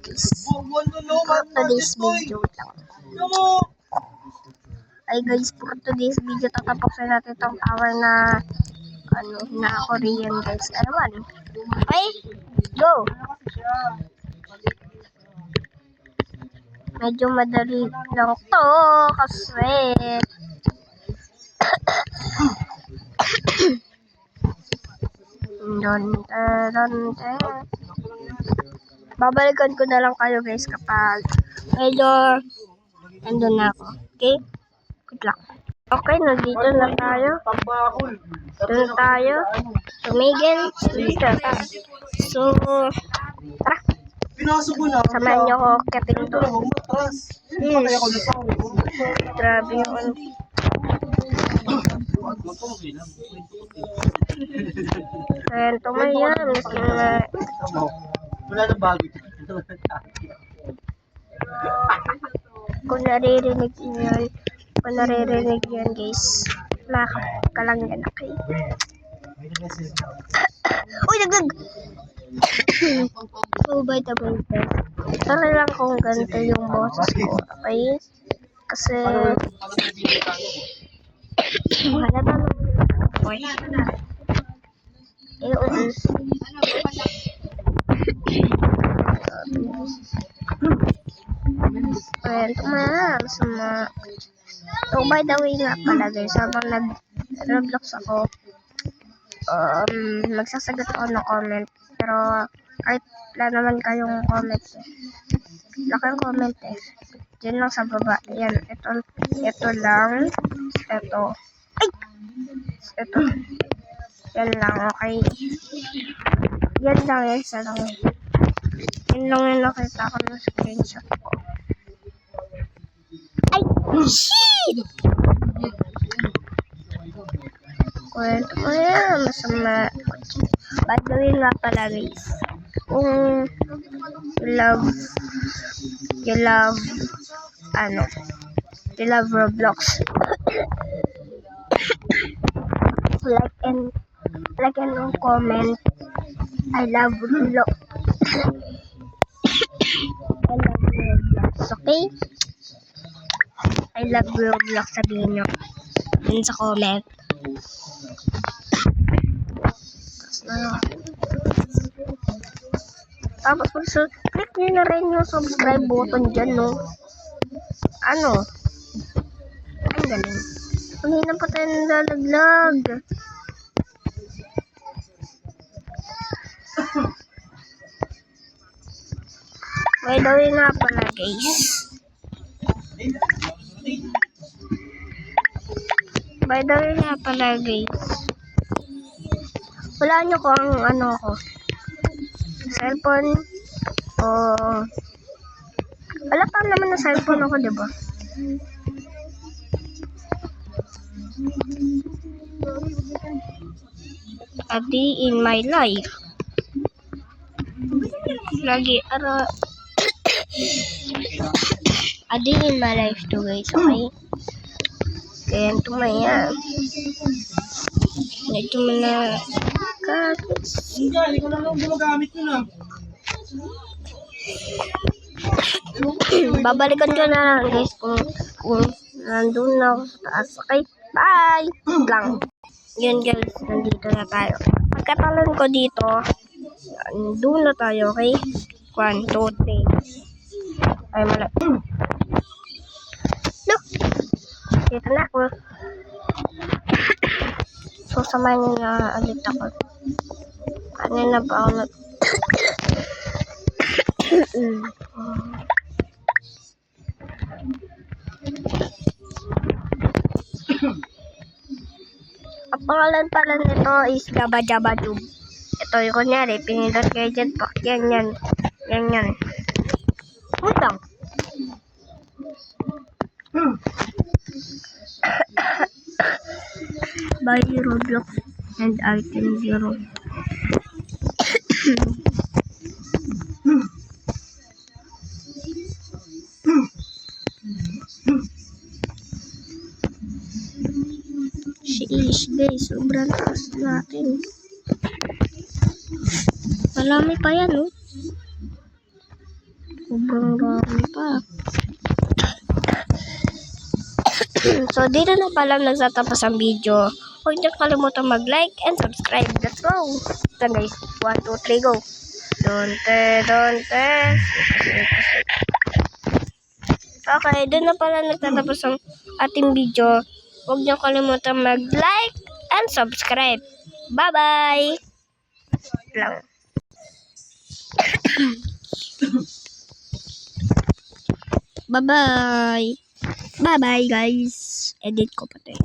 guys. For today's video lang. Ay guys, for today's video tatapoksin natin itong tower na Korean guys. Ewan. Okay, go! Medyo madali lang to kasi babalikan ko na lang kayo guys kapag medyo andun na ako. Okay? Good luck. Okay, nandito na tayo. Doon tayo. Tumigil. Dito. So, tara. Samahan niyo ako kating to. Grabe yung ano. Ayan, tumayan. Wala na bago. Kung naririnig yan guys, makakapit ka lang yan, okay? Uy, naglag! So, by the way, sorry lang kung ganito yung boses ko, okay? Kasi, halata na. Okay. Ayan, tumayan sama. So, by the way nga pala guys, habang nag-Roblox ako, magsasagot ako ng comment. Pero, kahit wala naman kayong comment eh. Wala kayong comment eh. Diyan lang sa baba. Ayan, ito lang. Ito. Ay! Ito. Yan lang, okay. Yan lang, isa lang. Yan lang yung nakita ko ng screenshot ko. Ay! Shit! Kwento ko yan, masama. By the way nga pala guys, kung you love Roblox, like and comment, I love Roblox. I love Roblox, okay? I love Roblox, sabihin nyo dun sa comment. Tapos click nyo na rin yung subscribe button dyan, no? Ang galing. Hindi na pa tayo nalalaglag. By the way nga pala guys. Wala nyo kung ko. Cellphone. Wala pa naman na cellphone ako, diba? A day in my life. Lagi, a day in my life to guys, okay? Kaya tumayan. Medyo na Hindi ko na lang gumagamit yun ah. babalikan ko na lang guys kung nandun na ako sa taas. Okay? Bye! Lang. Yun guys, nandito na tayo. Pagkatalon ko dito, nandun na tayo, okay? 1, 2, 3. Ay, mali. Look! Dito na ako. So, samahan nyo na ulit ako. Kanina ba ako ang pangalan pala nito is Jabba Jabba Tube. Ito yung kunyari, pinindot kayo dyan, pak yan. Utang. By Roblox and Item Zero. Sheesh guys, sobrang taas natin. Marami pa yan, oh. Sobrang dami pa. So, dito na pala nagtatapos ang video. Huwag niyo kalimutan mag-like and subscribe. Let's go! Ito guys. 1, 2, 3, go! Donte, donte. Okay, doon na pala nagtatapos ang ating video. Huwag niyo kalimutan mag-like and subscribe. Bye-bye! Lang. Bye-bye! Bye-bye guys! Edit ko pa tayo.